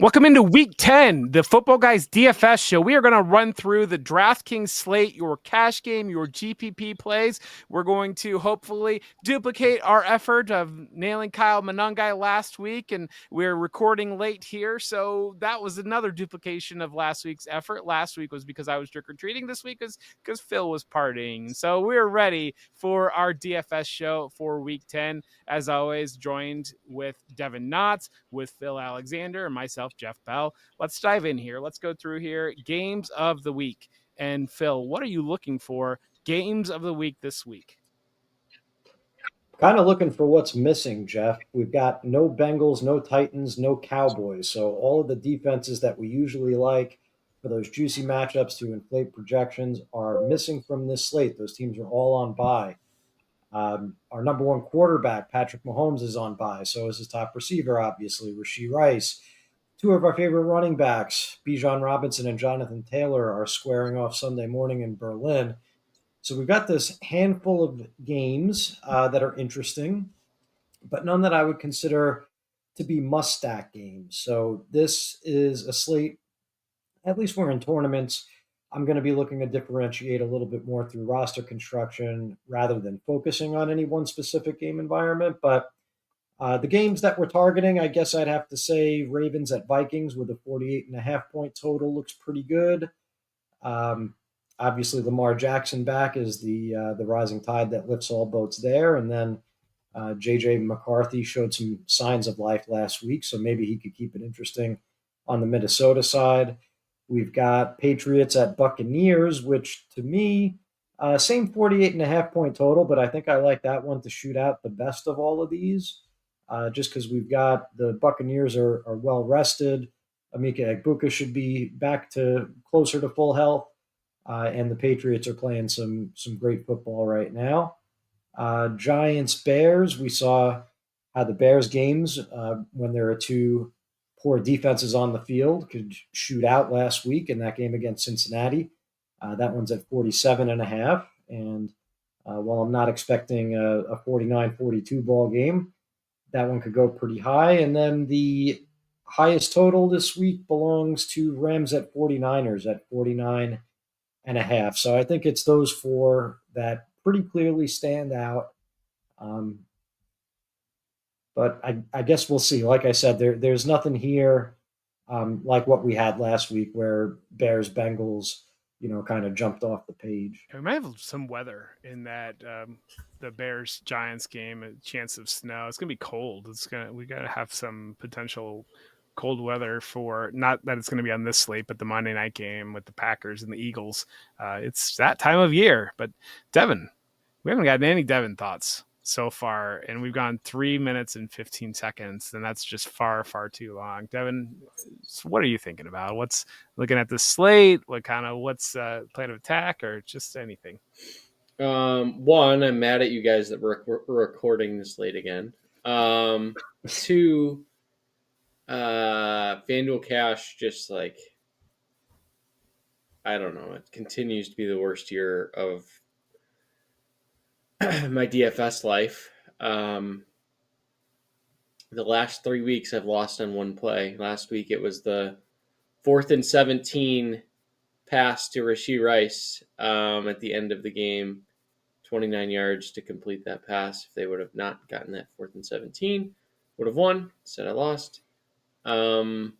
Welcome into week 10, the Footballguys DFS Show. We are going to run through the DraftKings slate, your cash game, your GPP plays. We're going to hopefully duplicate our effort of nailing Kyle Monangai last week, and we're recording late here, so that was another duplication of last week's effort. Last week was because I was trick-or-treating. This week is because Phil was partying. So we're ready for our DFS show for week 10. As always, joined with Devin Knotts, with Phil Alexander, and myself, Jeff Bell. Let's dive in here. Let's go through here. Games of the week. And Phil, what are you looking for? Games of the week this week. Kind of looking for what's missing, Jeff. We've got no Bengals, no Titans, no Cowboys. So all of the defenses that we usually like for those juicy matchups to inflate projections are missing from this slate. Those teams are all on bye. Our number one quarterback, Patrick Mahomes, is on bye. So is his top receiver, obviously, Rashee Rice. Two of our favorite running backs, Bijan Robinson and Jonathan Taylor, are squaring off Sunday morning in Berlin. So we've got this handful of games that are interesting, but none that I would consider to be must-stack games. So this is a slate, at least we're in tournaments. I'm going to be looking to differentiate a little bit more through roster construction rather than focusing on any one specific game environment. But the games that we're targeting, I guess I'd have to say Ravens at Vikings with a 48.5-point total looks pretty good. Obviously, Lamar Jackson back is the rising tide that lifts all boats there. And then J.J. McCarthy showed some signs of life last week, so maybe he could keep it interesting on the Minnesota side. We've got Patriots at Buccaneers, which to me, same 48.5-point total, but I think I like that one to shoot out the best of all of these, just because we've got the Buccaneers are well rested. Emeka Egbuka should be back to closer to full health. And the Patriots are playing some great football right now. Giants Bears. We saw how the Bears games, when there are two poor defenses on the field, could shoot out last week in that game against Cincinnati. That one's at 47.5. And while I'm not expecting a 49-42 ball game, that one could go pretty high. And then the highest total this week belongs to Rams at 49ers at 49.5. So I think it's those four that pretty clearly stand out. But I guess we'll see. Like I said, there's nothing here like what we had last week where Bears Bengals, kind of jumped off the page. We might have some weather in that the Bears Giants game, a chance of snow. It's gonna be cold. We gotta have some potential cold weather for, not that it's going to be on this slate, but the Monday night game with the Packers and the Eagles. It's that time of year. But Devin, we haven't gotten any Devin thoughts so far, and we've gone 3 minutes and 15 seconds, and that's just far, far too long. Devin, what are you thinking about? What's looking at the slate? What's plan of attack, or just anything? One, I'm mad at you guys that we're recording this late again. Two, FanDuel Cash, just like, I don't know, it continues to be the worst year of my DFS life. The last 3 weeks I've lost on one play. Last week it was the 4th and 17 pass to Rashee Rice at the end of the game, 29 yards to complete that pass. If they would have not gotten that 4th and 17, would have won. Instead I lost. So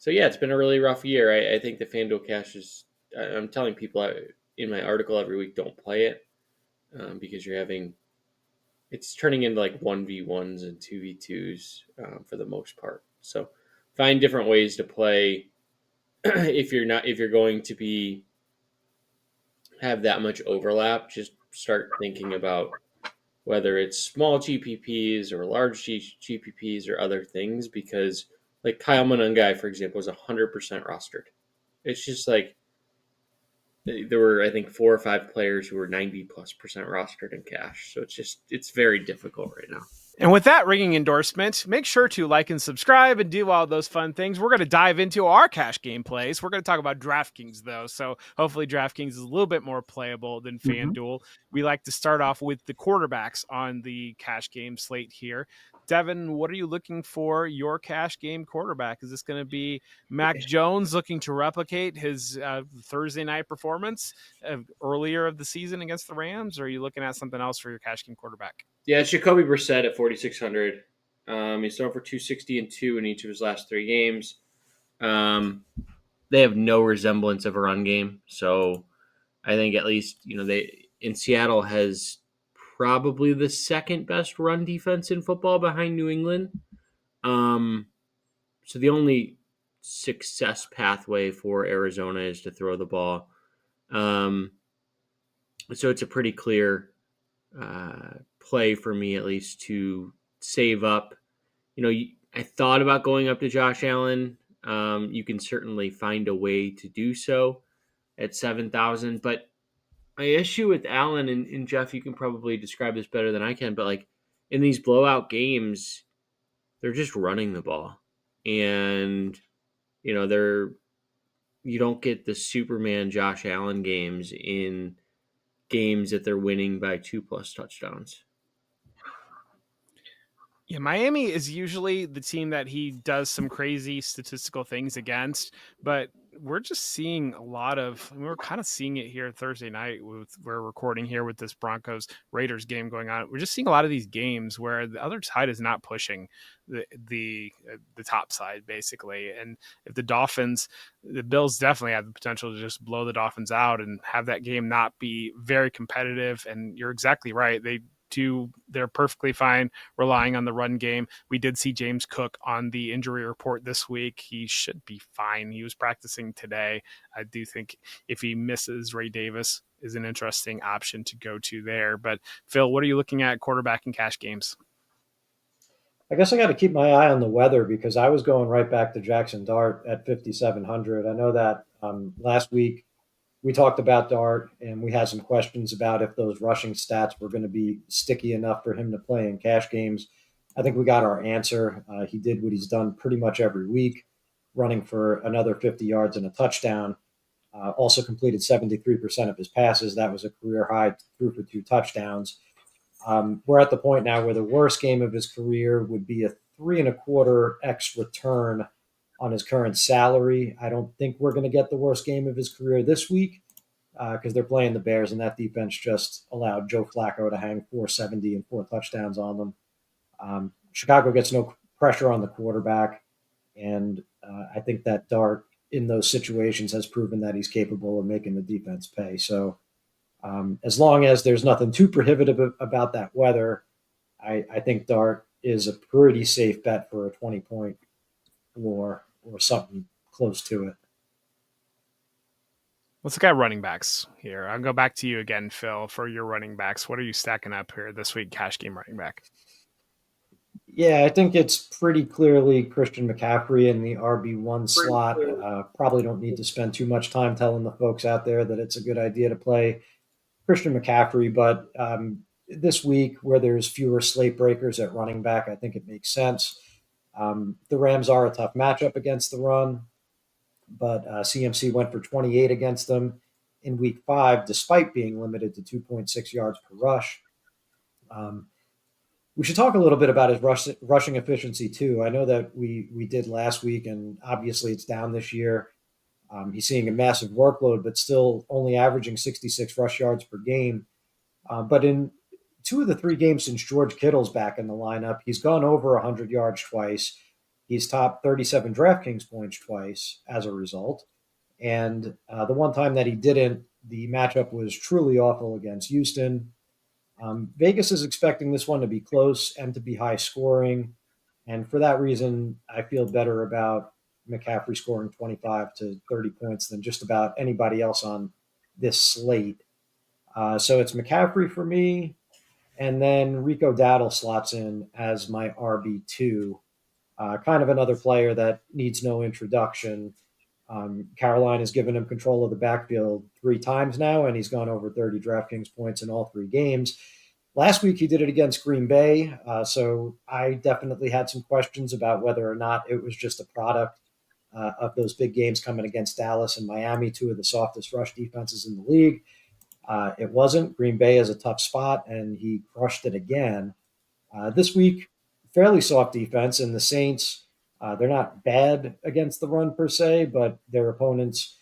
yeah, it's been a really rough year. I think the FanDuel Cash is, I'm telling people in my article every week, don't play it because it's turning into like 1v1s and 2v2s for the most part. So find different ways to play if you're going to have that much overlap. Just start thinking about whether it's small GPPs or large GPPs or other things, because like Kyle Monangai, for example, was 100% rostered. It's just like there were, I think, 4 or 5 players who were 90+% rostered in cash. So it's very difficult right now. And with that ringing endorsement, make sure to like and subscribe and do all those fun things. We're going to dive into our cash game plays. We're going to talk about DraftKings, though. So hopefully DraftKings is a little bit more playable than FanDuel. We like to start off with the quarterbacks on the cash game slate here. Devin, what are you looking for your cash game quarterback? Is this going to be Mac Jones looking to replicate his Thursday night performance earlier of the season against the Rams, or are you looking at something else for your cash game quarterback? Yeah, it's Jacoby Brissett at 4,600. He's thrown for 260 and 2 in each of his last 3 games. They have no resemblance of a run game, so I think at least they in Seattle has probably the second best run defense in football behind New England. So the only success pathway for Arizona is to throw the ball. So it's a pretty clear play for me, at least, to save up. I thought about going up to Josh Allen. You can certainly find a way to do so at 7,000. But my issue with Allen, and Jeff, you can probably describe this better than I can, but like in these blowout games, they're just running the ball. And, you don't get the Superman Josh Allen games in games that they're winning by 2+ touchdowns. Yeah, Miami is usually the team that he does some crazy statistical things against, but we're just seeing a lot of, we're kind of seeing it here Thursday night. We're recording here with this Broncos Raiders game going on. We're just seeing a lot of these games where the other side is not pushing the top side, basically. And if the Bills definitely have the potential to just blow the Dolphins out and have that game not be very competitive. And you're exactly right. They're perfectly fine relying on the run game. We did see James Cook on the injury report this week. He should be fine. He was practicing today. I do think if he misses, Ray Davis is an interesting option to go to there. But Phil, what are you looking at quarterback and cash games? I guess I got to keep my eye on the weather because I was going right back to Jackson Dart at 5,700. I know that last week we talked about Dart and we had some questions about if those rushing stats were going to be sticky enough for him to play in cash games. I think we got our answer. He did what he's done pretty much every week, running for another 50 yards and a touchdown. Also completed 73% of his passes. That was a career high, threw for 2 touchdowns. We're at the point now where the worst game of his career would be a 3.25x return on his current salary. I don't think we're going to get the worst game of his career this week because they're playing the Bears, and that defense just allowed Joe Flacco to hang 470 and 4 touchdowns on them. Chicago gets no pressure on the quarterback, and I think that Dart in those situations has proven that he's capable of making the defense pay. So as long as there's nothing too prohibitive about that weather, I think Dart is a pretty safe bet for a 20-point floor or something close to it. Let's look at running backs here. I'll go back to you again, Phil, for your running backs. What are you stacking up here this week, cash game running back? Yeah, I think it's pretty clearly Christian McCaffrey in the RB1 slot. Probably don't need to spend too much time telling the folks out there that it's a good idea to play Christian McCaffrey, but this week where there's fewer slate breakers at running back, I think it makes sense. The Rams are a tough matchup against the run, but CMC went for 28 against them in week 5, despite being limited to 2.6 yards per rush. We should talk a little bit about his rushing efficiency too. I know that we did last week, and obviously it's down this year. He's seeing a massive workload, but still only averaging 66 rush yards per game. But in 2 of the 3 games since George Kittle's back in the lineup, he's gone over 100 yards twice. He's topped 37 DraftKings points twice as a result. And the one time that he didn't, the matchup was truly awful against Houston. Vegas is expecting this one to be close and to be high scoring. And for that reason, I feel better about McCaffrey scoring 25 to 30 points than just about anybody else on this slate. So it's McCaffrey for me. And then Rico Dowdle slots in as my RB2. Kind of another player that needs no introduction. Carolina has given him control of the backfield 3 times now, and he's gone over 30 DraftKings points in all 3 games. Last week, he did it against Green Bay, so I definitely had some questions about whether or not it was just a product of those big games coming against Dallas and Miami, 2 of the softest rush defenses in the league. It wasn't. Green Bay is a tough spot, and he crushed it again. This week, fairly soft defense, and the Saints, they're not bad against the run per se, but their opponents,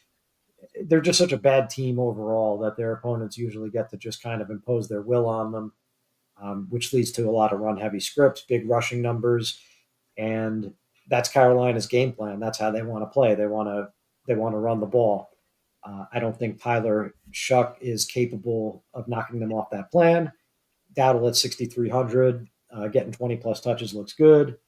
they're just such a bad team overall that their opponents usually get to just kind of impose their will on them, which leads to a lot of run-heavy scripts, big rushing numbers, and that's Carolina's game plan. That's how they want to play. They want to run the ball. I don't think Tyler Shuck is capable of knocking them off that plan. Dowdle at 6,300, getting 20 plus touches looks good.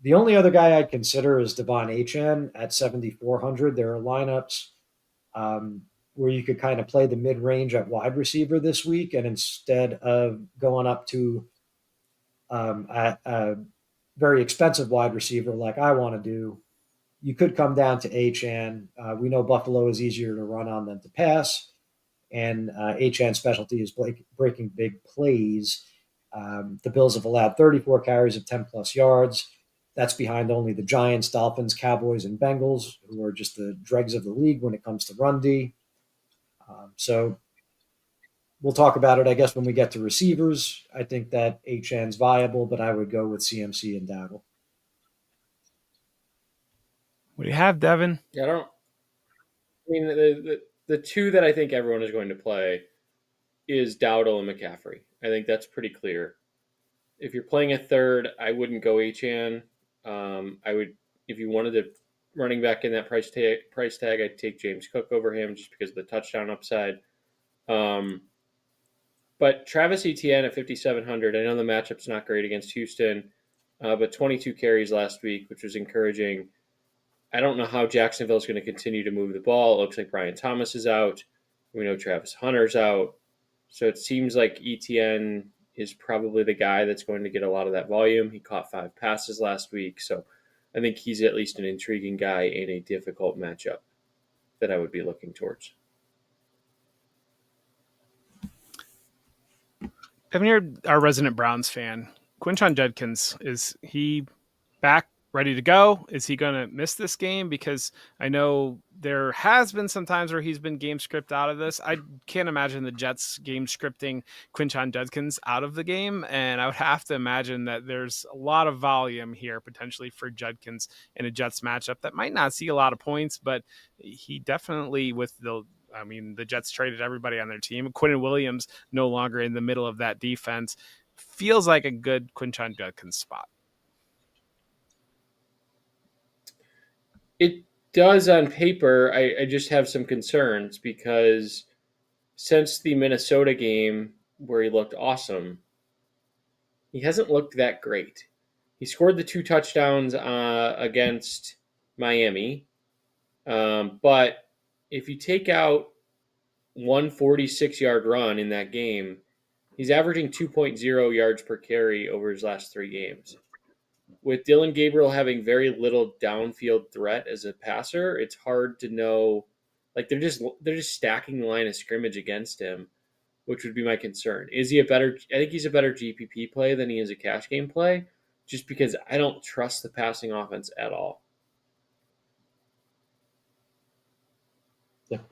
The only other guy I'd consider is Devon Achane at 7,400. There are lineups where you could kind of play the mid range at wide receiver this week, and instead of going up to a very expensive wide receiver like I want to do, you could come down to Achane. We know Buffalo is easier to run on than to pass, and Achane's specialty is breaking big plays. The Bills have allowed 34 carries of 10 plus yards. That's behind only the Giants, Dolphins, Cowboys, and Bengals, who are just the dregs of the league when it comes to run D. So we'll talk about it, I guess, when we get to receivers. I think that Achane's viable, but I would go with CMC and Dowdle. What do you have, Devin? Yeah, I mean, the two that I think everyone is going to play is Dowdle and McCaffrey. I think that's pretty clear. If you're playing a third, I wouldn't go Achane. I would, if you wanted a running back in that price tag, I'd take James Cook over him just because of the touchdown upside. But Travis Etienne at 5,700. I know the matchup's not great against Houston, but 22 carries last week, which was encouraging. I don't know how Jacksonville is going to continue to move the ball. It looks like Brian Thomas is out. We know Travis Hunter's out. So it seems like Etienne is probably the guy that's going to get a lot of that volume. He caught 5 passes last week. So I think he's at least an intriguing guy in a difficult matchup that I would be looking towards. Devin, you're our resident Browns fan. Quinshon Judkins, is he back, ready to go? Is he going to miss this game? Because I know there has been some times where he's been game script out of this. I can't imagine the Jets game scripting Quinshon Judkins out of the game. And I would have to imagine that there's a lot of volume here potentially for Judkins in a Jets matchup that might not see a lot of points, but he definitely, with the Jets traded everybody on their team. Quinnen Williams no longer in the middle of that defense. Feels like a good Quinshon Judkins spot. It does on paper. I just have some concerns because since the Minnesota game where he looked awesome, he hasn't looked that great. He scored the 2 touchdowns against Miami, but if you take out 146-yard run in that game, he's averaging 2.0 yards per carry over his last 3 games. With Dylan Gabriel having very little downfield threat as a passer, it's hard to know. Like they're just stacking the line of scrimmage against him, which would be my concern. Is he a better? I think he's a better GPP play than he is a cash game play, just because I don't trust the passing offense at all.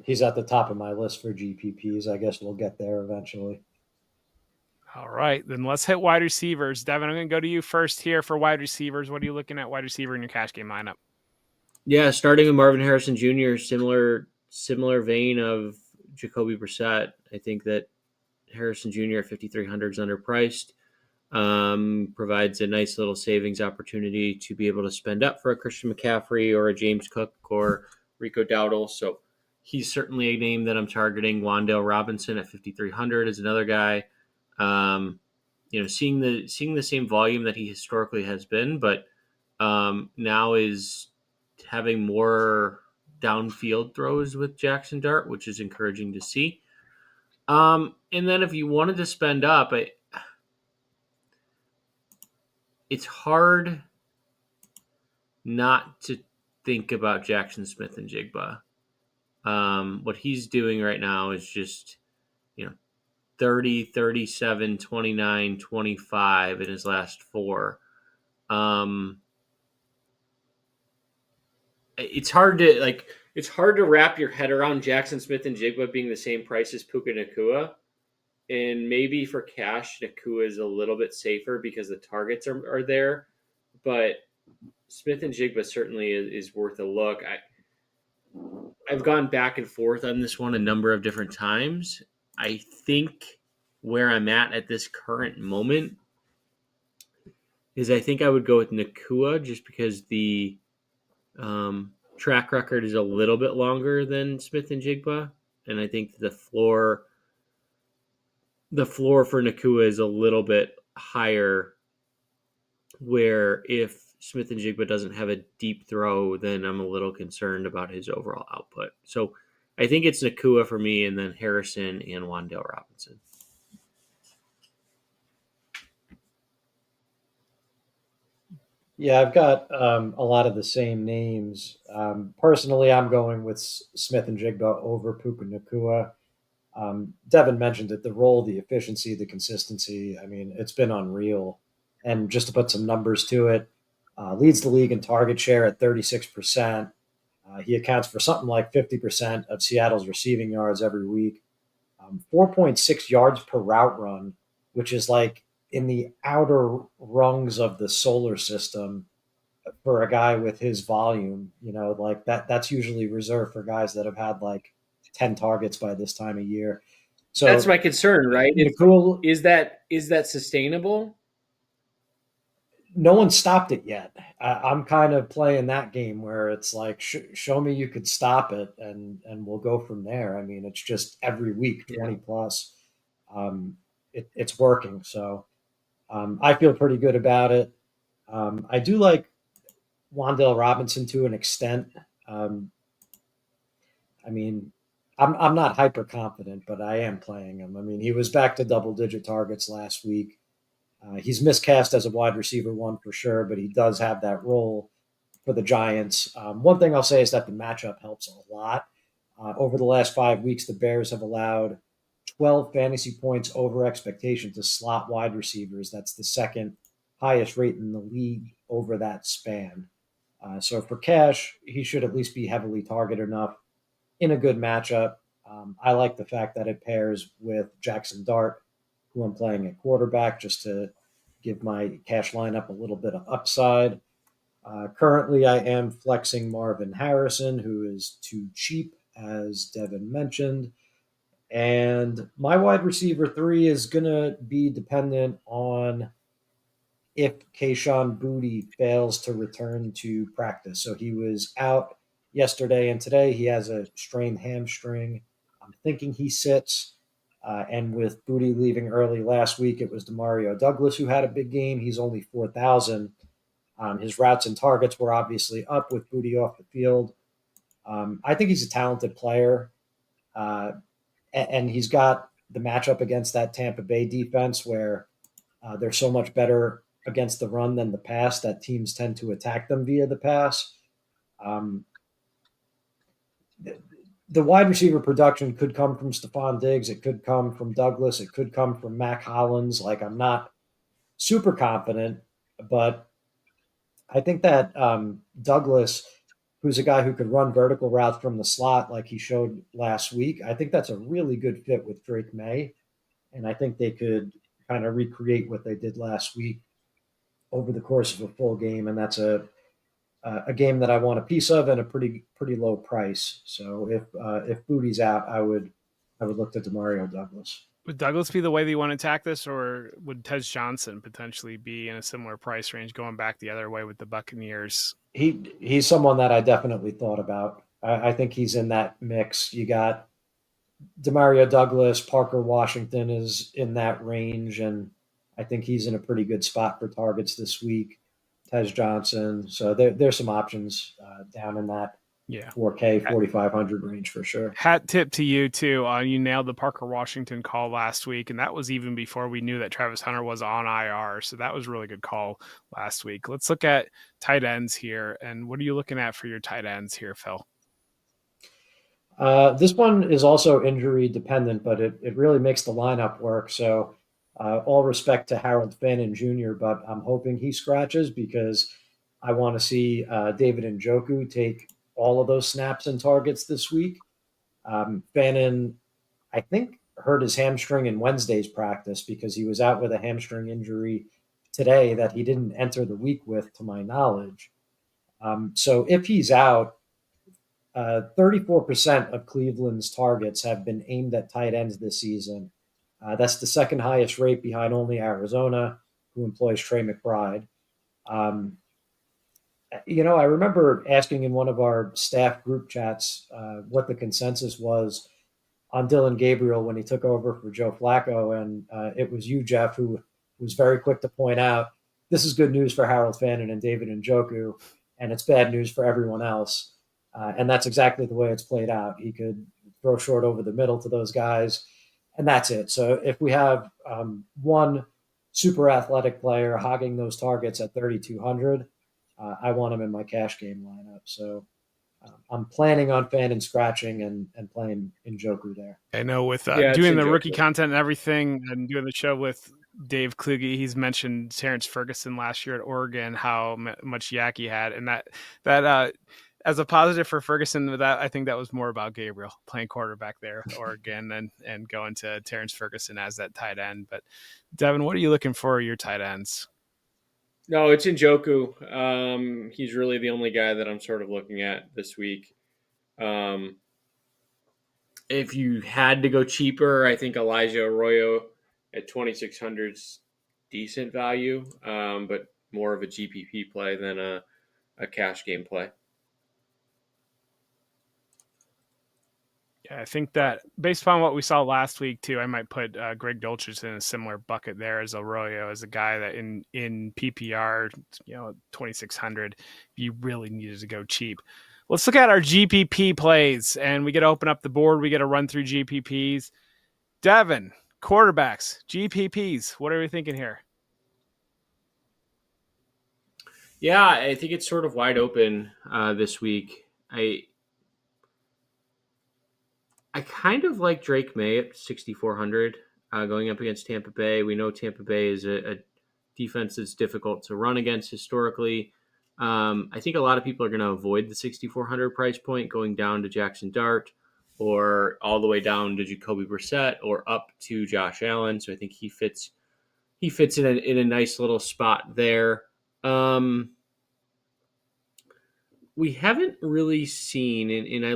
He's at the top of my list for GPPs. I guess we'll get there eventually. All right, then let's hit wide receivers. Devin, I'm going to go to you first here for wide receivers. What are you looking at wide receiver in your cash game lineup? Yeah, starting with Marvin Harrison Jr., similar vein of Jacoby Brissett. I think that Harrison Jr. at 5,300 is underpriced. Provides a nice little savings opportunity to be able to spend up for a Christian McCaffrey or a James Cook or Rico Dowdle. So he's certainly a name that I'm targeting. Wan'Dale Robinson at 5,300 is another guy. Seeing the same volume that he historically has been, but now is having more downfield throws with Jackson Dart, which is encouraging to see. And then if you wanted to spend up, it's hard not to think about Jackson Smith and Jigba. What he's doing right now is just, 30, 37, 29, 25 in his last 4. It's hard to wrap your head around Jackson Smith and Jigba being the same price as Puka Nacua And maybe for cash, Nakua is a little bit safer because the targets are there. But Smith and Jigba certainly is worth a look. I've gone back and forth on this one a number of different times. I think where I'm at this current moment is I think I would go with Nakua just because the track record is a little bit longer than Smith and Jigba, and I think the floor for Nakua is a little bit higher. Where if Smith and Jigba doesn't have a deep throw, then I'm a little concerned about his overall output. So I think it's Nakua for me, and then Harrison and Wan'Dale Robinson. Yeah, I've got a lot of the same names. Personally, I'm going with Smith and Jigba over Puka Nakua. Devin mentioned it, the role, the efficiency, the consistency. I mean, it's been unreal. And just to put some numbers to it, leads the league in target share at 36%. He accounts for something like 50% of Seattle's receiving yards every week. 4.6 yards per route run, which is like in the outer rungs of the solar system for a guy with his volume. Like that's usually reserved for guys that have had like 10 targets by this time of year. So that's my concern, right? Is that sustainable? No one stopped it yet. I'm kind of playing that game where it's like, show me you could stop it, and we'll go from there. I mean, it's just every week 20 plus. It's working, so I feel pretty good about it. I do like Wan'Dale Robinson to an extent. I mean, I'm not hyper confident, but I am playing him. I mean, he was back to double digit targets last week. He's miscast as a wide receiver one for sure, but he does have that role for the Giants. One thing I'll say is that the matchup helps a lot. Over the last 5 weeks, the Bears have allowed 12 fantasy points over expectation to slot wide receivers. That's the second highest rate in the league over that span. So for cash, he should at least be heavily targeted enough in a good matchup. I like the fact that it pairs with Jackson Dart, who I'm playing at quarterback, just to give my cash lineup a little bit of upside. Currently, I am flexing Marvin Harrison, who is too cheap, as Devin mentioned. And my wide receiver 3 is going to be dependent on if Kayshon Boutte fails to return to practice. So he was out yesterday and today. He has a strained hamstring. I'm thinking he sits. And with Boutte leaving early last week, it was Demario Douglas who had a big game. He's only 4,000. His routes and targets were obviously up with Boutte off the field. I think he's a talented player. And he's got the matchup against that Tampa Bay defense where they're so much better against the run than the pass that teams tend to attack them via the pass. The wide receiver production could come from Stephon Diggs. It could come from Douglas. It could come from Mac Hollins. Like, I'm not super confident, but I think that Douglas, who's a guy who could run vertical routes from the slot like he showed last week, I think that's a really good fit with Drake May. And I think they could kind of recreate what they did last week over the course of a full game. And that's a game that I want a piece of and a pretty low price. So if Boutte's out, I would look to Demario Douglas. Would Douglas be the way that you want to attack this, or would Tez Johnson potentially be in a similar price range going back the other way with the Buccaneers? He's someone that I definitely thought about. I think he's in that mix. You got Demario Douglas, Parker Washington is in that range, and I think he's in a pretty good spot for targets this week. Tez Johnson. So there's some options down in that 4K, 4,500 range for sure. Hat tip to you too. You nailed the Parker Washington call last week, and that was even before we knew that Travis Hunter was on IR. So that was a really good call last week. Let's look at tight ends here. And what are you looking at for your tight ends here, Phil? This one is also injury dependent, but it really makes the lineup work. So all respect to Harold Fannin Jr., but I'm hoping he scratches because I want to see David Njoku take all of those snaps and targets this week. Fannin, I think, hurt his hamstring in Wednesday's practice because he was out with a hamstring injury today that he didn't enter the week with, to my knowledge. So if he's out, 34% of Cleveland's targets have been aimed at tight ends this season. That's the second highest rate behind only Arizona, who employs Trey McBride. I remember asking in one of our staff group chats what the consensus was on Dylan Gabriel when he took over for Joe Flacco. And it was you, Jeff, who was very quick to point out this is good news for Harold Fannin and David Njoku, and it's bad news for everyone else. And that's exactly the way it's played out. He could throw short over the middle to those guys, and that's it. So if we have one super athletic player hogging those targets at 3,200, I want him in my cash game lineup. So I'm planning on Fannin scratching and playing Njoku there. I know with doing the rookie content and everything and doing the show with Dave Kluge, he's mentioned Terrence Ferguson last year at Oregon, how much yak he had. And that as a positive for Ferguson, that I think that was more about Gabriel playing quarterback there at Oregon and going to Terrence Ferguson as that tight end. But Devin, what are you looking for your tight ends? No, it's Njoku. He's really the only guy that I'm sort of looking at this week. If you had to go cheaper, I think Elijah Arroyo at 2,600 is decent value, but more of a GPP play than a cash game play. Yeah, I think that based upon what we saw last week too, I might put Greg Dulcich in a similar bucket there as Arroyo, as a guy that in PPR, 2,600, you really needed to go cheap. Let's look at our GPP plays, and we get to open up the board. We get to run through GPPs. Devin, quarterbacks, GPPs. What are we thinking here? Yeah, I think it's sort of wide open this week. I kind of like Drake May at 6,400 going up against Tampa Bay. We know Tampa Bay is a defense that's difficult to run against historically. I think a lot of people are going to avoid the 6,400 price point, going down to Jackson Dart or all the way down to Jacoby Brissett or up to Josh Allen. So I think he fits in a nice little spot there. We haven't really seen, and I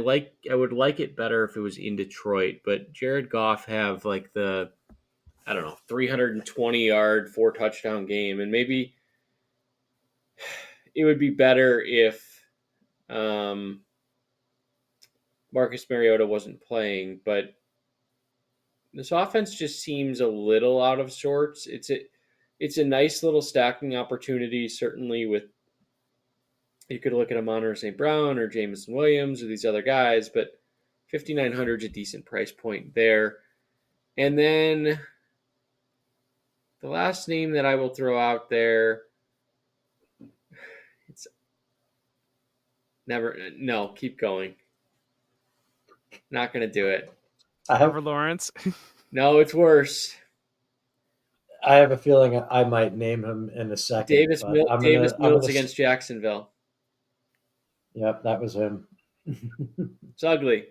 would like it better if it was in Detroit, but Jared Goff have like the, 320 yard, 4 touchdown game. And maybe it would be better if Marcus Mariota wasn't playing, but this offense just seems a little out of sorts. It's a nice little stacking opportunity, certainly with, you could look at Amon-Ra St. Brown or Jameson Williams or these other guys, but 5,900 is a decent price point there. And then the last name that I will throw out there, keep going. Not going to do it. Trevor Lawrence. No, it's worse. I have a feeling I might name him in a second. Davis Mills against Jacksonville. Yep, that was him. It's ugly.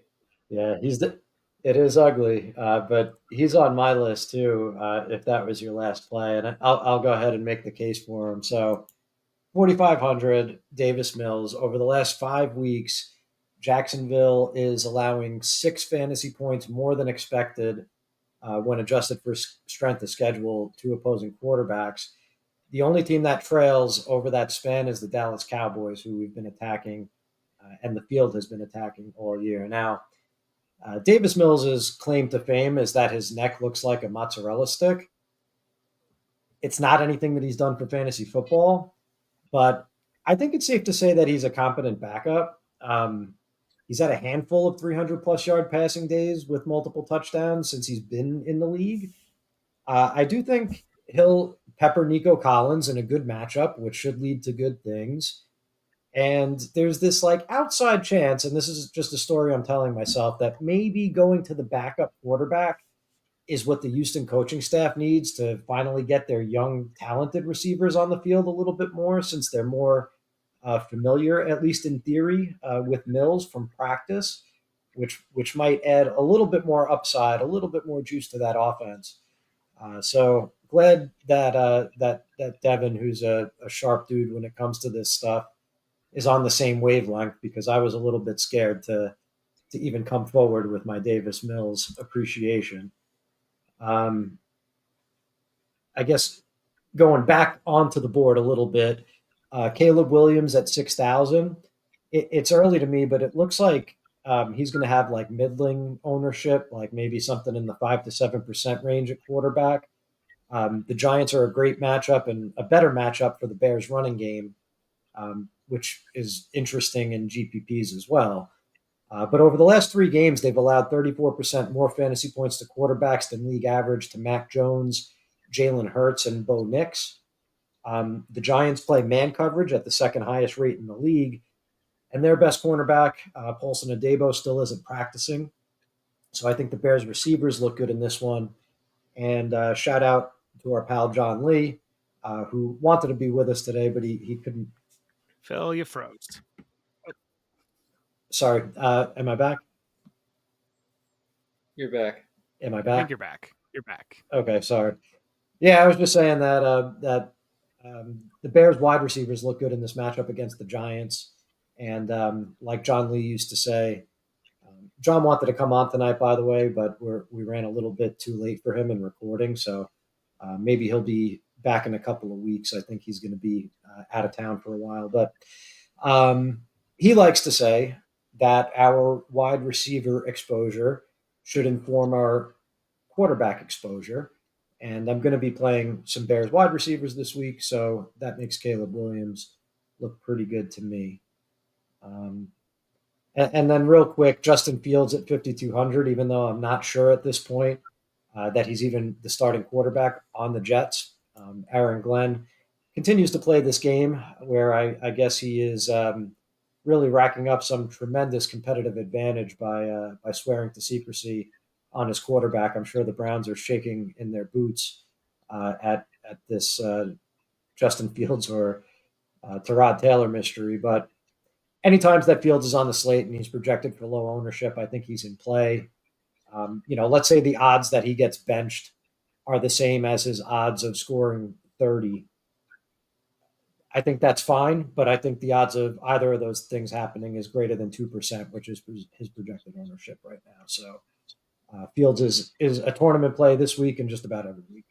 Yeah, it is ugly, but he's on my list too. If that was your last play, and I'll go ahead and make the case for him. So, 4,500 Davis Mills over the last 5 weeks. Jacksonville is allowing 6 fantasy points more than expected when adjusted for strength of schedule to opposing quarterbacks. The only team that trails over that span is the Dallas Cowboys, who we've been attacking, and the field has been attacking all year. Now, Davis Mills' claim to fame is that his neck looks like a mozzarella stick. It's not anything that he's done for fantasy football, but I think it's safe to say that he's a competent backup. He's had a handful of 300-plus yard passing days with multiple touchdowns since he's been in the league. I do think he'll pepper Nico Collins in a good matchup, which should lead to good things. And there's this outside chance, and this is just a story I'm telling myself, that maybe going to the backup quarterback is what the Houston coaching staff needs to finally get their young, talented receivers on the field a little bit more, since they're more familiar, at least in theory, with Mills from practice. which might add a little bit more upside, a little bit more juice to that offense. So glad that Devin, who's a sharp dude when it comes to this stuff, is on the same wavelength, because I was a little bit scared to even come forward with my Davis Mills appreciation. Um, I guess going back onto the board a little bit, Caleb Williams at 6,000. It's early to me, but it looks like he's going to have like middling ownership, like maybe something in the 5 to 7% range at quarterback. The Giants are a great matchup and a better matchup for the Bears running game, which is interesting in GPPs as well. But over the last 3 games, they've allowed 34% more fantasy points to quarterbacks than league average to Mac Jones, Jalen Hurts, and Bo Nix. The Giants play man coverage at the second highest rate in the league, and their best cornerback, Paulson Adebo, still isn't practicing. So I think the Bears receivers look good in this one. And shout out to our pal John Lee, who wanted to be with us today, but he couldn't. Phil, you froze. Sorry, am I back? You're back. Am I I back? think you're back. You're back. Okay, sorry. Yeah, I was just saying that the Bears wide receivers look good in this matchup against the Giants, and like John Lee used to say, John wanted to come on tonight, by the way, but we ran a little bit too late for him in recording, so maybe he'll be back in a couple of weeks. I think he's going to be out of town for a while, but he likes to say that our wide receiver exposure should inform our quarterback exposure. And I'm going to be playing some Bears wide receivers this week, so that makes Caleb Williams look pretty good to me. And then real quick, Justin Fields at 5,200, even though I'm not sure at this point that he's even the starting quarterback on the Jets. Aaron Glenn continues to play this game where I guess he is really racking up some tremendous competitive advantage by swearing to secrecy on his quarterback. I'm sure the Browns are shaking in their boots at this Justin Fields or Tyrod Taylor mystery. But anytime that Fields is on the slate and he's projected for low ownership, I think he's in play. Let's say the odds that he gets benched are the same as his odds of scoring 30. I think that's fine, but I think the odds of either of those things happening is greater than 2%, which is his projected ownership right now. So Fields is a tournament play this week and just about every week.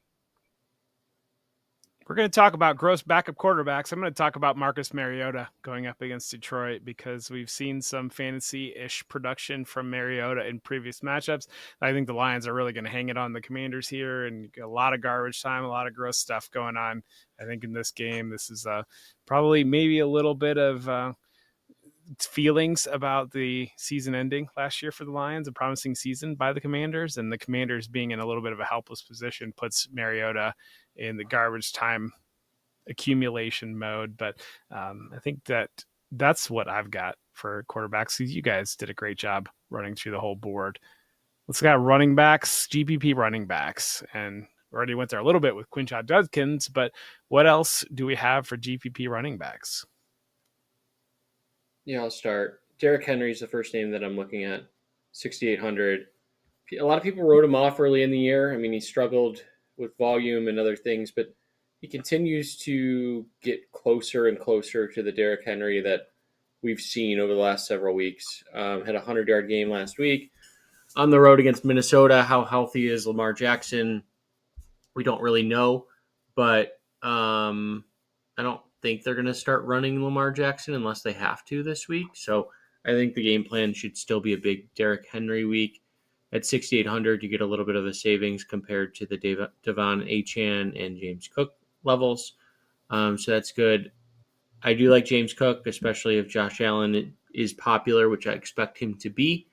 We're going to talk about gross backup quarterbacks. I'm going to talk about Marcus Mariota going up against Detroit because we've seen some fantasy-ish production from Mariota in previous matchups. I think the Lions are really going to hang it on the Commanders here, and a lot of garbage time, a lot of gross stuff going on. I think in this game, this is probably maybe a little bit of feelings about the season ending last year for the Lions, a promising season by the Commanders, and the Commanders being in a little bit of a helpless position puts Mariota in the garbage time accumulation mode. But I think that's what I've got for quarterbacks. You guys did a great job running through the whole board. Let's got running backs, GPP running backs, and we already went there a little bit with Quinshot Judkins, but what else do we have for GPP running backs? Yeah, I'll start. Derrick Henry is the first name that I'm looking at, 6,800. A lot of people wrote him off early in the year. I mean, he struggled with volume and other things, but he continues to get closer and closer to the Derrick Henry that we've seen over the last several weeks. Had a 100-yard game last week on the road against Minnesota. How healthy is Lamar Jackson? We don't really know, but I don't think they're going to start running Lamar Jackson unless they have to this week. So I think the game plan should still be a big Derrick Henry week. At 6,800, you get a little bit of a savings compared to the Devon Achane and James Cook levels. So that's good. I do like James Cook, especially if Josh Allen is popular, which I expect him to be.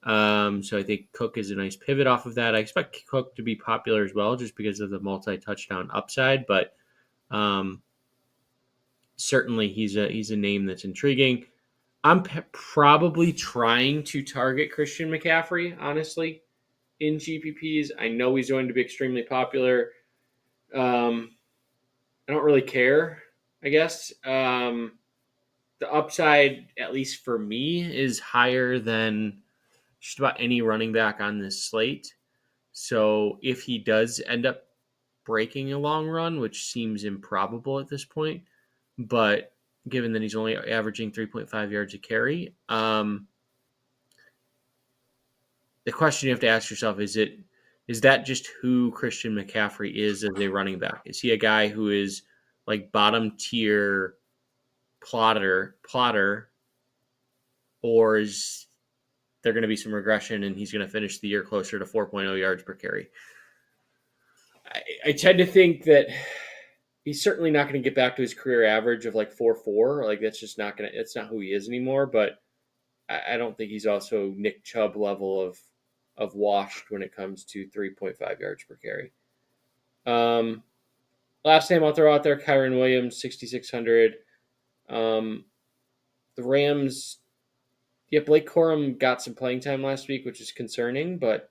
So I think Cook is a nice pivot off of that. I expect Cook to be popular as well, just because of the multi-touchdown upside. But certainly he's a name that's intriguing. I'm probably trying to target Christian McCaffrey, honestly, in GPPs. I know he's going to be extremely popular. I don't really care, I guess. The upside, at least for me, is higher than just about any running back on this slate. So if he does end up breaking a long run, which seems improbable at this point, but given that he's only averaging 3.5 yards a carry, the question you have to ask yourself is that just who Christian McCaffrey is as a running back? Is he a guy who is like bottom tier plotter, or is there going to be some regression and he's going to finish the year closer to 4.0 yards per carry? I tend to think that he's certainly not going to get back to his career average of like 4.4. Like that's just not going to. It's not who he is anymore. But I don't think he's also Nick Chubb level of washed when it comes to 3.5 yards per carry. Last name I'll throw out there, Kyron Williams, 6,600. The Rams, Blake Corum got some playing time last week, which is concerning, but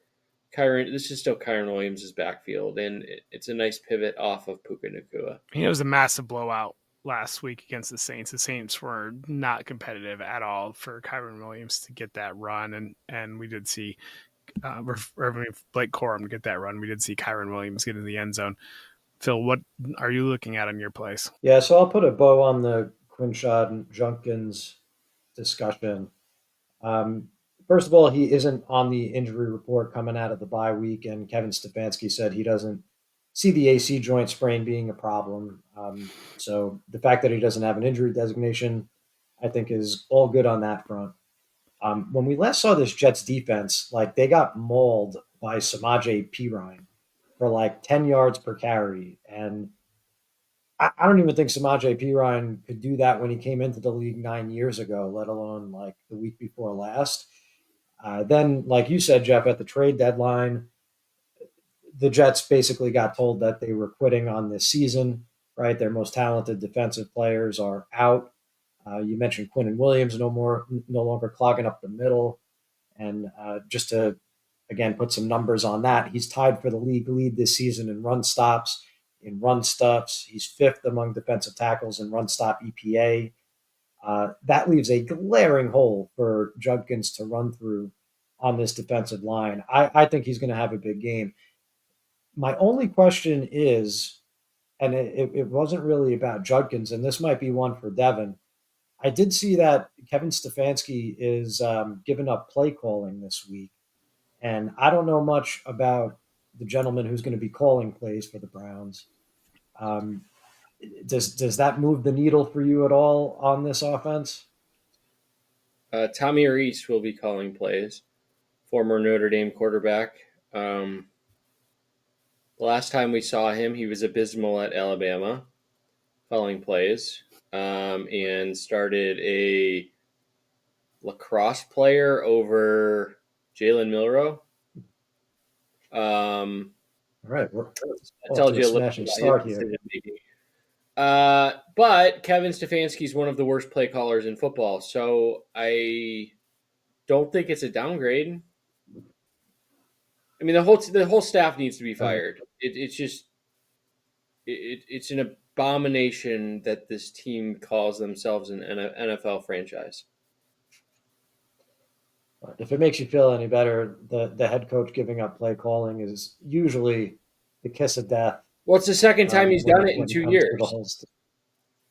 this is still Kyron Williams' backfield, and it's a nice pivot off of Puka Nacua. It was a massive blowout last week against the Saints. The Saints were not competitive at all for Kyron Williams to get that run, and we did see Blake Corum to get that run. We did see Kyron Williams get in the end zone. Phil, what are you looking at on your place? Yeah, so I'll put a bow on the Quinshad and Junkins discussion. First of all, he isn't on the injury report coming out of the bye week, and Kevin Stefanski said he doesn't see the AC joint sprain being a problem. So the fact that he doesn't have an injury designation, I think, is all good on that front. When we last saw this Jets defense, like they got mauled by Samaje Perine for like 10 yards per carry, and I don't even think Samaje Perine could do that when he came into the league 9 years ago, let alone like the week before last. Then, like you said, Jeff, at the trade deadline, the Jets basically got told that they were quitting on this season, right? Their most talented defensive players are out. You mentioned Quinnen Williams no longer clogging up the middle. And just to, again, put some numbers on that, he's tied for the league lead this season in run stops, in run stuffs. He's fifth among defensive tackles in run stop EPA. That leaves a glaring hole for Judkins to run through on this defensive line. I think he's going to have a big game. My only question is, and it wasn't really about Judkins, and this might be one for Devin. I did see that Kevin Stefanski is giving up play calling this week, and I don't know much about the gentleman who's going to be calling plays for the Browns. Does that move the needle for you at all on this offense? Tommy Reese will be calling plays, former Notre Dame quarterback. The last time we saw him, he was abysmal at Alabama, calling plays, and started a lacrosse player over Jalen Milroe. All right, that tells you a little bit about his decision making. But Kevin Stefanski is one of the worst play callers in football, so I don't think it's a downgrade. I mean, the whole staff needs to be fired. It's an abomination that this team calls themselves an NFL franchise. If it makes you feel any better, the head coach giving up play calling is usually the kiss of death. Well, it's the second time he's done it in 2 years.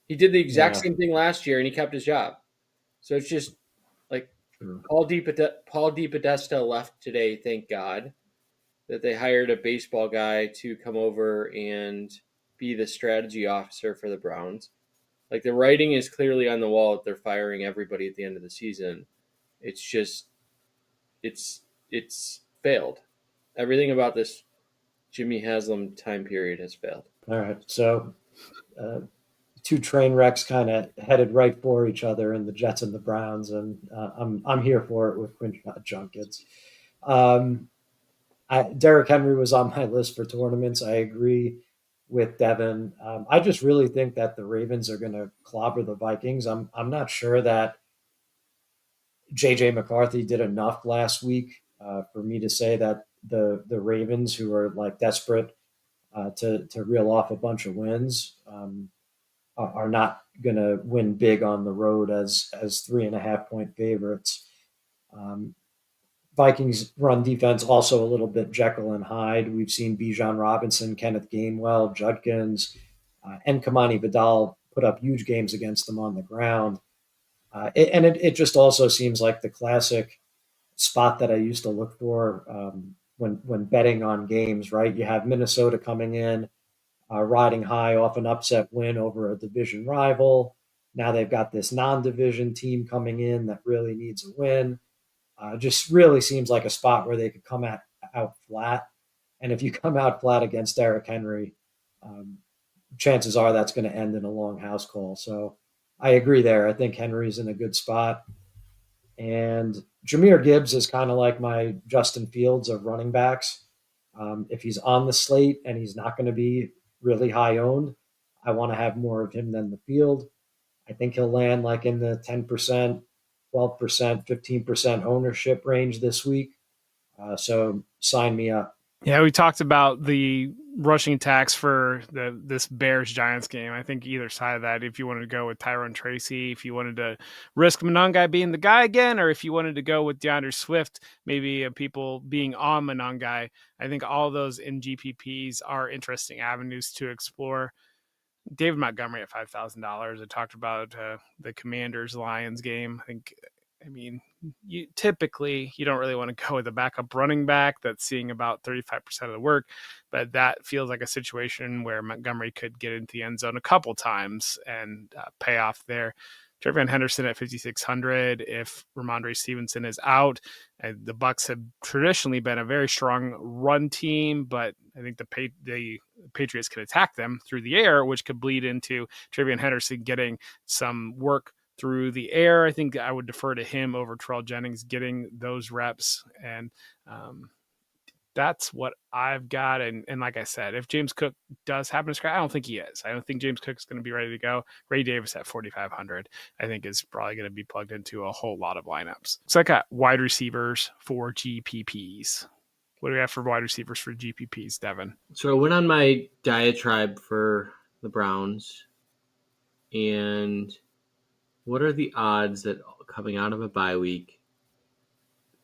He did the exact same thing last year, and he kept his job. So it's just like Paul DePodesta left today, thank God, that they hired a baseball guy to come over and be the strategy officer for the Browns. Like the writing is clearly on the wall that they're firing everybody at the end of the season. It's just, it's failed. Everything about this Jimmy Haslam time period has failed. All right, so two train wrecks kind of headed right for each other in the Jets and the Browns, and I'm here for it with Quinshad Junkins. Derrick Henry was on my list for tournaments. I agree with Devin. I just really think that the Ravens are going to clobber the Vikings. I'm not sure that JJ McCarthy did enough last week for me to say that the Ravens, who are like desperate to reel off a bunch of wins, are not going to win big on the road as 3.5 point favorites. Vikings run defense also a little bit Jekyll and Hyde. We've seen Bijan Robinson, Kenneth Gainwell, Judkins, and Kamani Vidal put up huge games against them on the ground. It just also seems like the classic spot that I used to look for when betting on games, right? You have Minnesota coming in, riding high off an upset win over a division rival. Now they've got this non-division team coming in that really needs a win. Just really seems like a spot where they could out flat. And if you come out flat against Derrick Henry, um, chances are that's going to end in a long house call. So I agree there. I think Henry's in a good spot. And Jahmyr Gibbs is kind of like my Justin Fields of running backs. If he's on the slate and he's not going to be really high owned, I want to have more of him than the field. I think he'll land like in the 10%, 12%, 15% ownership range this week. So sign me up. Yeah, we talked about the rushing attacks for this Bears Giants game. I think either side of that, if you wanted to go with Tyrone Tracy, if you wanted to risk Monangai being the guy again, or if you wanted to go with DeAndre Swift, maybe people being on Monangai, I think all those in GPPs are interesting avenues to explore. David Montgomery at $5,000. I talked about the Commanders Lions game. I mean, you don't really want to go with a backup running back that's seeing about 35% of the work, but that feels like a situation where Montgomery could get into the end zone a couple times and pay off there. Trevion Henderson at 5,600. If Ramondre Stevenson is out, the Bucs have traditionally been a very strong run team, but I think the Patriots can attack them through the air, which could bleed into Trevion Henderson getting some work through the air. I think I would defer to him over Terrell Jennings getting those reps. And that's what I've got. And like I said, if James Cook does happen to scratch, I don't think he is. I don't think James Cook is going to be ready to go. Ray Davis at 4,500, I think is probably going to be plugged into a whole lot of lineups. So I got wide receivers for GPPs. What do we have for wide receivers for GPPs, Devin? So I went on my diatribe for the Browns. And what are the odds that coming out of a bye week,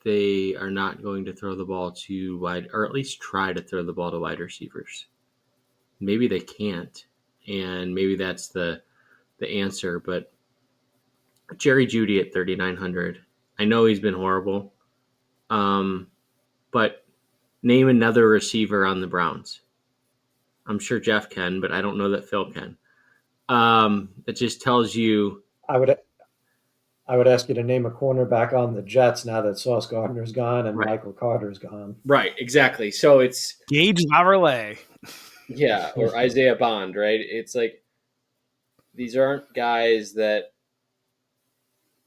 they are not going to throw the ball to wide, or at least try to throw the ball to wide receivers? Maybe they can't, and maybe that's the answer. But Jerry Jeudy at 3,900. I know he's been horrible, but name another receiver on the Browns. I'm sure Jeff can, but I don't know that Phil can. It just tells you. I would ask you to name a cornerback on the Jets now that Sauce Gardner's gone and Right. Michael Carter's gone. Right, exactly. So it's Gage Laverlet. Yeah, or Isaiah Bond, right? It's like these aren't guys that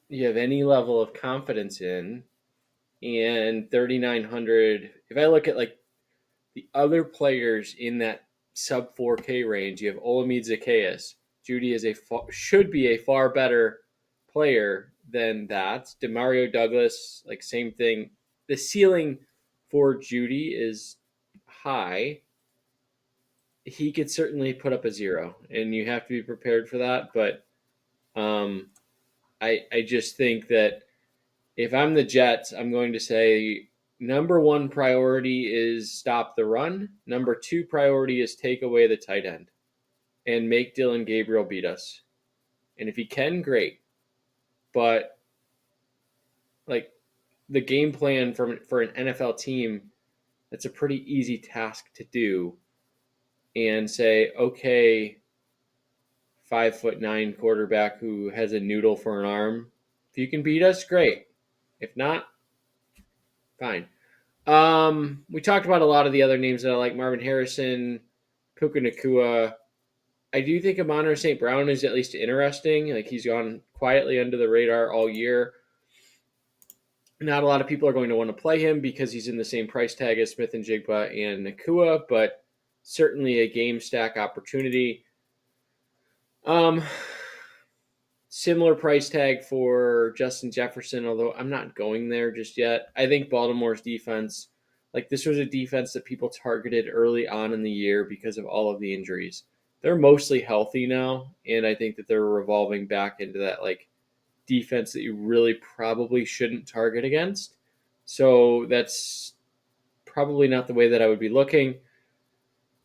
you have any level of confidence in. And 3,900, if I look at like the other players in that sub 4K range, you have Olamide Zaccheaus. Jeudy should be a far better player than that. Demario Douglas, like same thing. The ceiling for Jeudy is high. He could certainly put up a 0, and you have to be prepared for that. But I just think that if I'm the Jets, I'm going to say number one priority is stop the run. Number two priority is take away the tight end and make Dylan Gabriel beat us. And if he can, great. But like the game plan for an NFL team, that's a pretty easy task to do. And say, okay, 5'9" quarterback who has a noodle for an arm. If you can beat us, great. If not, fine. We talked about a lot of the other names that I like: Marvin Harrison, Puka Nacua. I do think Amon St. Brown is at least interesting. Like he's gone quietly under the radar all year. Not a lot of people are going to want to play him because he's in the same price tag as Smith and Jigba and Nacua, but certainly a game stack opportunity. Similar price tag for Justin Jefferson, although I'm not going there just yet. I think Baltimore's defense, like this was a defense that people targeted early on in the year because of all of the injuries. They're mostly healthy now, and I think that they're revolving back into that like defense that you really probably shouldn't target against. So that's probably not the way that I would be looking.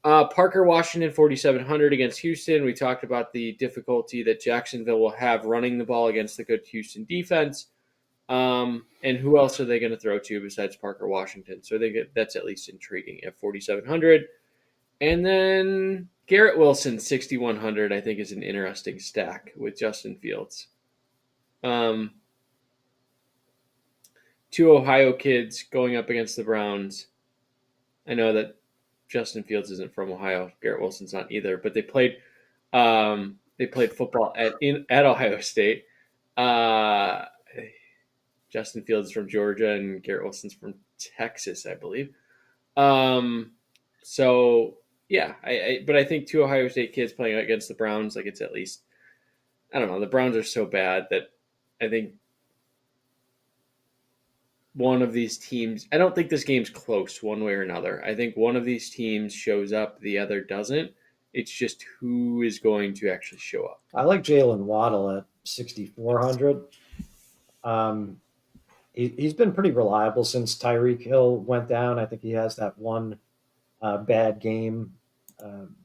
Parker Washington 4,700 against Houston. We talked about the difficulty that Jacksonville will have running the ball against the good Houston defense. And who else are they going to throw to besides Parker Washington? So that's at least intriguing at 4,700. And then Garrett Wilson 6,100, I think, is an interesting stack with Justin Fields. Two Ohio kids going up against the Browns. I know that Justin Fields isn't from Ohio. Garrett Wilson's not either, but they played football at Ohio State. Justin Fields from Georgia and Garrett Wilson's from Texas, I believe. So yeah, but I think two Ohio State kids playing against the Browns, like it's at least, I don't know. The Browns are so bad that I think one of these teams, I don't think this game's close one way or another. I think one of these teams shows up, the other doesn't. It's just who is going to actually show up. I like Jalen Waddle at 6,400. He's been pretty reliable since Tyreek Hill went down. I think he has that one bad game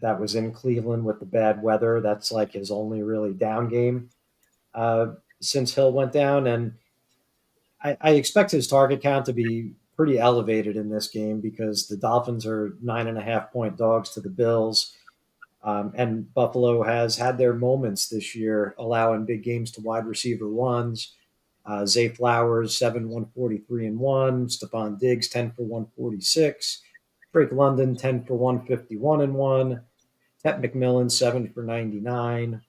that was in Cleveland with the bad weather. That's like his only really down game since Hill went down. And I expect his target count to be pretty elevated in this game because the Dolphins are 9.5-point dogs to the Bills. And Buffalo has had their moments this year, allowing big games to wide receiver ones. Zay Flowers, 143 and 1. Stephon Diggs, 10 for 146. Drake London, 10 for 151 and 1. Tet McMillan, 7 for 99.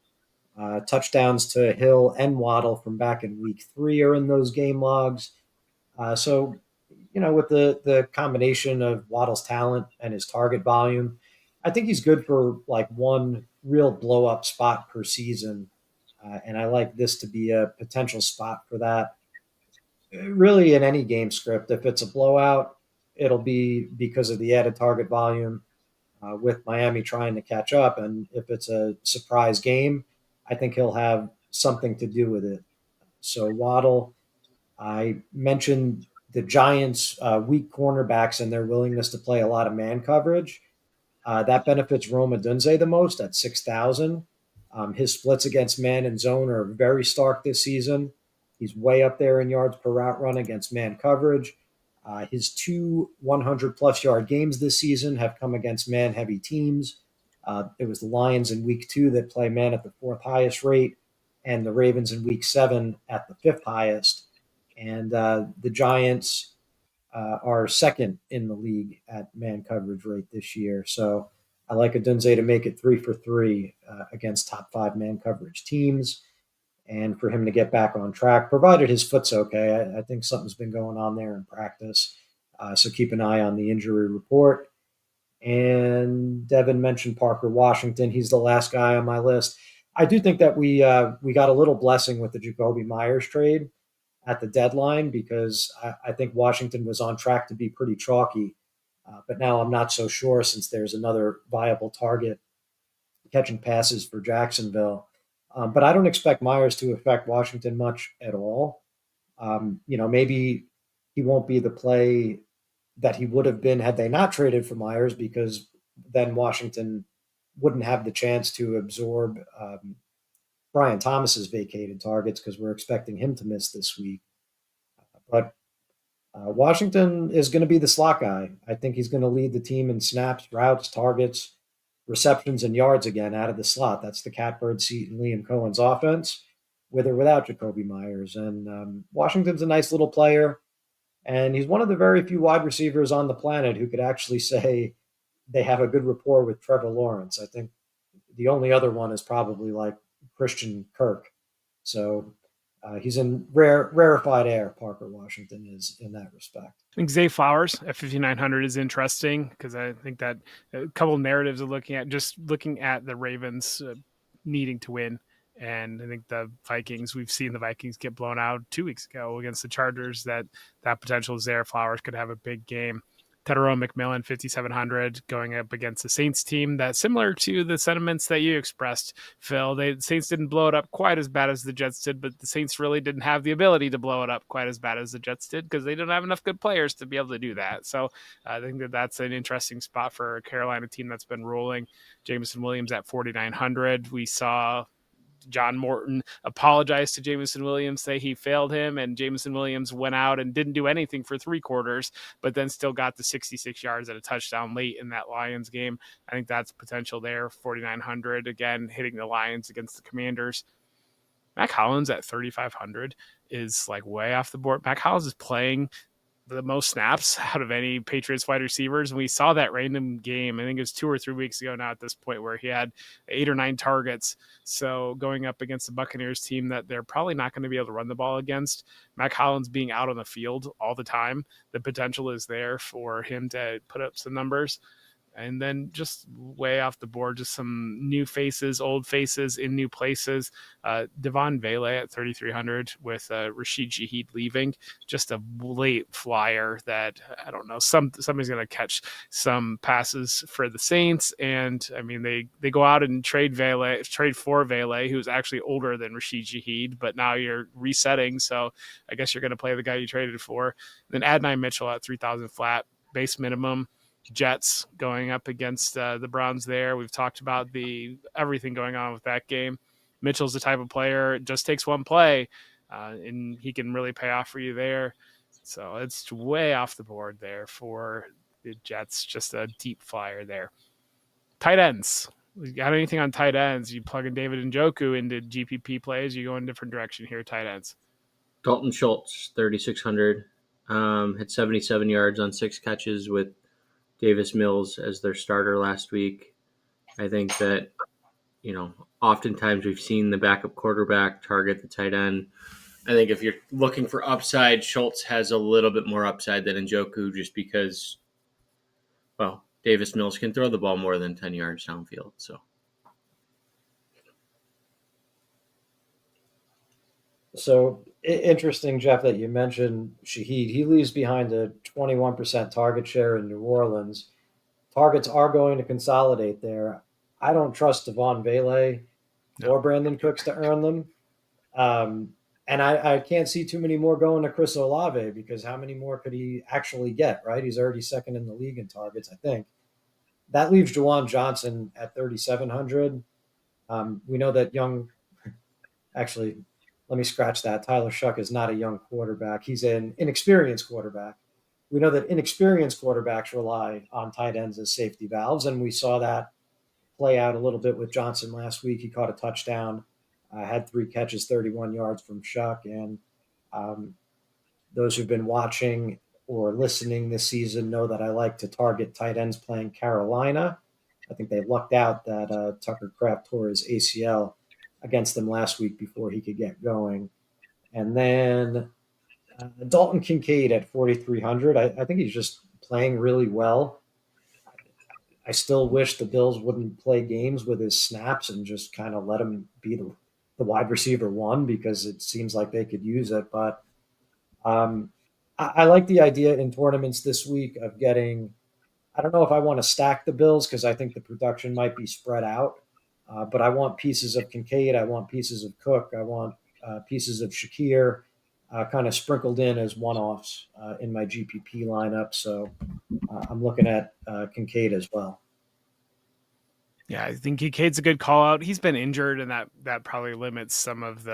Touchdowns to Hill and Waddle from back in week 3 are in those game logs. So, with the combination of Waddle's talent and his target volume, I think he's good for like one real blow up spot per season. And I like this to be a potential spot for that. Really, in any game script, if it's a blowout, it'll be because of the added target volume with Miami trying to catch up. And if it's a surprise game, I think he'll have something to do with it. So, Waddle, I mentioned the Giants' weak cornerbacks and their willingness to play a lot of man coverage. That benefits Roma Dunze the most at 6,000. His splits against man and zone are very stark this season. He's way up there in yards per route run against man coverage. His two 100-plus yard games this season have come against man-heavy teams. It was the Lions in week 2 that play man at the 4th highest rate, and the Ravens in week 7 at the 5th highest. And the Giants are second in the league at man coverage rate this year. So I like Adunze to make it 3 for 3 against top 5 man coverage teams, and for him to get back on track, provided his foot's okay. I think something's been going on there in practice. So keep an eye on the injury report. And Devin mentioned Parker Washington. He's the last guy on my list. I do think that we got a little blessing with the Jacoby Myers trade at the deadline because I think Washington was on track to be pretty chalky. But now I'm not so sure since there's another viable target catching passes for Jacksonville. But I don't expect Myers to affect Washington much at all. Maybe he won't be the play that he would have been had they not traded for Myers because then Washington wouldn't have the chance to absorb Brian Thomas's vacated targets because we're expecting him to miss this week. But Washington is going to be the slot guy. I think he's going to lead the team in snaps, routes, targets, receptions, and yards again out of the slot. That's the catbird seat in Liam Cohen's offense, with or without Jacoby Myers. And Washington's a nice little player, and he's one of the very few wide receivers on the planet who could actually say they have a good rapport with Trevor Lawrence. I think the only other one is probably like Christian Kirk. So he's in rarefied air, Parker Washington is in that respect. I think Zay Flowers at 5,900 is interesting because I think that a couple of narratives are looking at the Ravens needing to win. And I think the Vikings, we've seen the Vikings get blown out 2 weeks ago against the Chargers. That potential is there. Flowers could have a big game. Tyrone McMillan, 5,700, going up against the Saints team that's similar to the sentiments that you expressed, Phil. The Saints didn't blow it up quite as bad as the Jets did, but the Saints really didn't have the ability to blow it up quite as bad as the Jets did because they didn't have enough good players to be able to do that. So I think that's an interesting spot for a Carolina team that's been rolling. Jameson Williams at 4,900. We saw John Morton apologized to Jameson Williams, say he failed him, and Jameson Williams went out and didn't do anything for 3/4, but then still got the 66 yards and a touchdown late in that Lions game. I think that's potential there. 4,900, again, hitting the Lions against the Commanders. Mac Hollins at 3,500 is like way off the board. Mac Hollins is playing the most snaps out of any Patriots wide receivers. And we saw that random game, I think it was 2 or 3 weeks ago now at this point, where he had 8 or 9 targets. So going up against the Buccaneers team that they're probably not going to be able to run the ball against, Mac Hollins being out on the field all the time, the potential is there for him to put up some numbers. And then just way off the board, just some new faces, old faces in new places. Devon Vele at 3,300 with Rashid Shaheed leaving. Just a late flyer that, I don't know, somebody's going to catch some passes for the Saints. And, I mean, they go out and trade for Vele, who's actually older than Rashid Shaheed, but now you're resetting. So I guess you're going to play the guy you traded for. Then Adonai Mitchell at 3,000 flat, base minimum. Jets going up against the Browns there. We've talked about everything going on with that game. Mitchell's the type of player, it just takes one play, and he can really pay off for you there. So it's way off the board there for the Jets, just a deep flyer there. Tight ends. You got anything on tight ends? You plug in David Njoku into GPP plays, you go in a different direction here, tight ends. Dalton Schultz, 3,600, had 77 yards on 6 catches with Davis Mills as their starter last week. I think that, oftentimes we've seen the backup quarterback target the tight end. I think if you're looking for upside, Schultz has a little bit more upside than Njoku just because, well, Davis Mills can throw the ball more than 10 yards downfield. So interesting, Jeff, that you mentioned Shaheed. He leaves behind a 21% target share in New Orleans. Targets are going to consolidate there. I don't trust Devon Vele or Brandon Cooks to earn them. And I can't see too many more going to Chris Olave, because how many more could he actually get, right? He's already second in the league in targets, I think. That leaves Juwan Johnson at 3,700. We know that actually, let me scratch that. Tyler Shuck is not a young quarterback. He's an inexperienced quarterback. We know that inexperienced quarterbacks rely on tight ends as safety valves, and we saw that play out a little bit with Johnson last week. He caught a touchdown, had 3 catches, 31 yards from Shuck. And those who've been watching or listening this season know that I like to target tight ends playing Carolina. I think they lucked out that Tucker Kraft tore his ACL against them last week before he could get going. And then Dalton Kincaid at 4,300. I think he's just playing really well. I still wish the Bills wouldn't play games with his snaps and just kind of let him be the wide receiver 1, because it seems like they could use it. But I like the idea in tournaments this week of getting, I don't know if I want to stack the Bills because I think the production might be spread out. But I want pieces of Kincaid. I want pieces of Cook. I want pieces of Shakir kind of sprinkled in as one-offs in my GPP lineup. So I'm looking at Kincaid as well. Yeah, I think Kincaid's a good call out. He's been injured, and that probably limits some of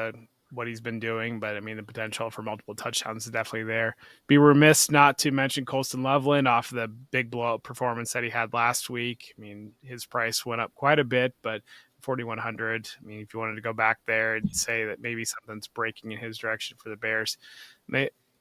what he's been doing. But I mean, the potential for multiple touchdowns is definitely there. Be remiss not to mention Colston Loveland off the big blowout performance that he had last week. I mean, his price went up quite a bit, but 4,100. I mean, if you wanted to go back there and say that maybe something's breaking in his direction for the Bears,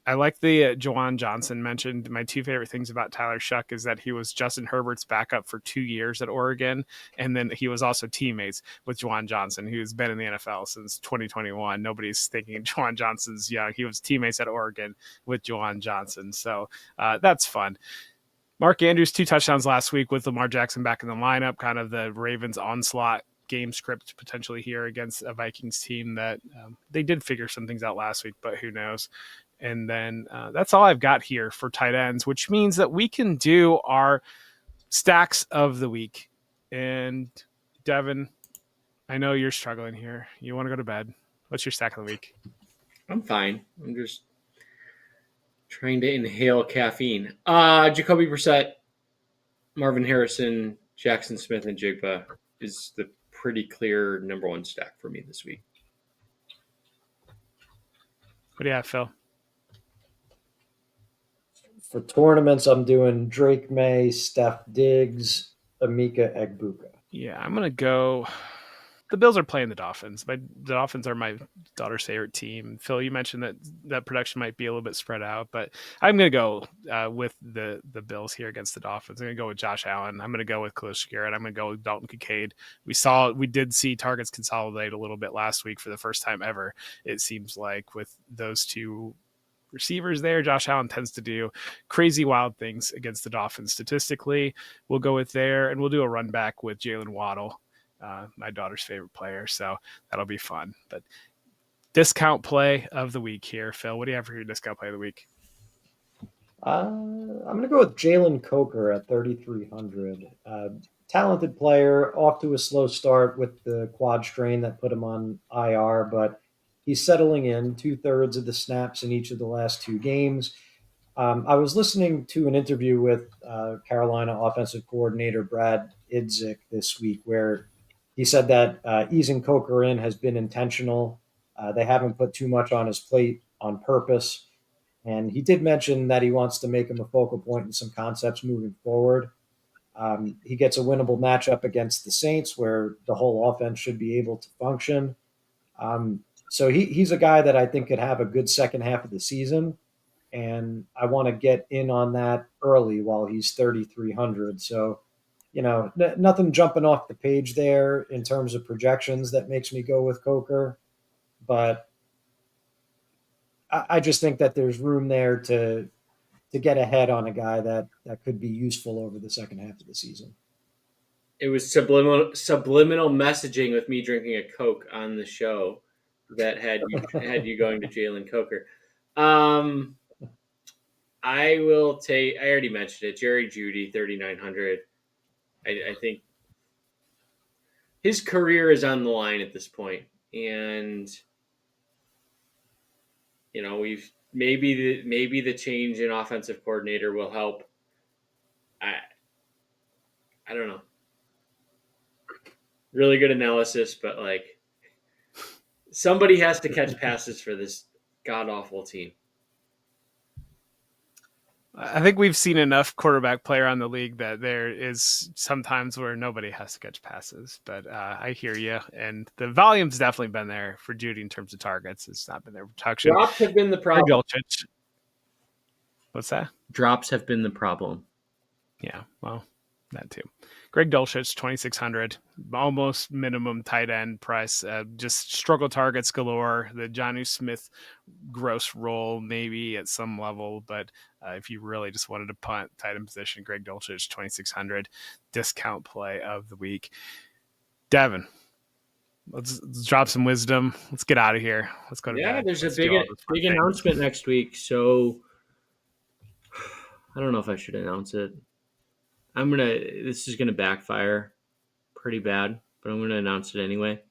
I like the Juwan Johnson mentioned. My 2 favorite things about Tyler Shuck is that he was Justin Herbert's backup for 2 years at Oregon, and then he was also teammates with Juwan Johnson, who's been in the NFL since 2021. Nobody's thinking Juwan Johnson's young. He was teammates at Oregon with Juwan Johnson, so that's fun. Mark Andrews, 2 touchdowns last week with Lamar Jackson back in the lineup, kind of the Ravens onslaught game script potentially here against a Vikings team that they did figure some things out last week, but who knows. And then that's all I've got here for tight ends, which means that we can do our stacks of the week. And Devin, I know you're struggling here. You want to go to bed. What's your stack of the week? I'm fine. I'm just trying to inhale caffeine. Jacoby Brissett, Marvin Harrison, Jackson Smith, and Jigba is the pretty clear number one stack for me this week. What do you have, Phil? For tournaments, I'm doing Drake May, Steph Diggs, Emeka Egbuka. Yeah, I'm going to go. The Bills are playing the Dolphins. The Dolphins are my daughter's favorite team. Phil, you mentioned that production might be a little bit spread out, but I'm going to go with the Bills here against the Dolphins. I'm going to go with Josh Allen. I'm going to go with Khalil Shakir, I'm going to go with Dalton Kincaid. We did see targets consolidate a little bit last week for the first time ever. It seems like with those two receivers there, Josh Allen tends to do crazy wild things against the Dolphins statistically. We'll go with there, and we'll do a run back with Jalen Waddle. My daughter's favorite player, so that'll be fun. But discount play of the week here, Phil. What do you have for your discount play of the week? I'm going to go with Jalen Coker at 3,300. Talented player, off to a slow start with the quad strain that put him on IR, but he's settling in 2/3 of the snaps in each of the last two games. I was listening to an interview with Carolina offensive coordinator Brad Idzik this week where he said that easing Coker in has been intentional. They haven't put too much on his plate on purpose. And he did mention that he wants to make him a focal point in some concepts moving forward. He gets a winnable matchup against the Saints where the whole offense should be able to function. So he's a guy that I think could have a good second half of the season. And I want to get in on that early while he's 3,300. So, nothing jumping off the page there in terms of projections that makes me go with Coker. But I just think that there's room there to get ahead on a guy that could be useful over the second half of the season. It was subliminal messaging with me drinking a Coke on the show that had you going to Jalen Coker. I will take. I already mentioned it. Jerry Jeudy, 3,900. I think his career is on the line at this point, and we've maybe the change in offensive coordinator will help. I don't know. Really good analysis, but somebody has to catch passes for this god awful team. I think we've seen enough quarterback player on the league that there is sometimes where nobody has to catch passes. But I hear you, and the volume's definitely been there for Jeudy in terms of targets. It's not been there for protection. Drops have been the problem. What's that? Drops have been the problem. Yeah, well, that too. Greg Dulcich, 2,600, almost minimum tight end price. Just struggle targets galore. The Jonnu Smith gross role maybe at some level, but if you really just wanted to punt tight end position, Greg Dulcich, 2,600, discount play of the week. Devin, let's drop some wisdom. Let's get out of here. Let's go to bed. Yeah, there's a big announcement next week, so I don't know if I should announce it. This is gonna backfire pretty bad, but I'm gonna announce it anyway.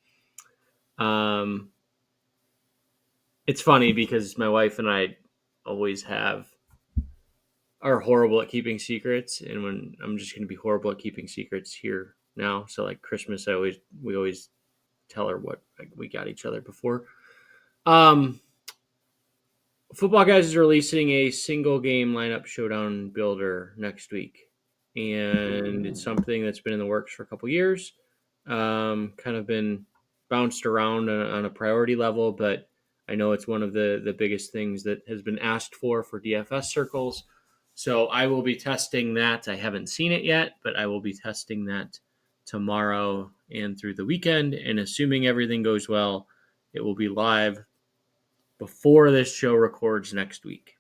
It's funny because my wife and I always are horrible at keeping secrets, and when I'm just gonna be horrible at keeping secrets here now. So like Christmas, we always tell her what we got each other before. Football Guys is releasing a single game lineup showdown builder next week. And it's something that's been in the works for a couple years, kind of been bounced around on a priority level, but I know it's one of the biggest things that has been asked for DFS circles. So I will be testing that. I haven't seen it yet, but I will be testing that tomorrow and through the weekend. And assuming everything goes well, it will be live before this show records next week.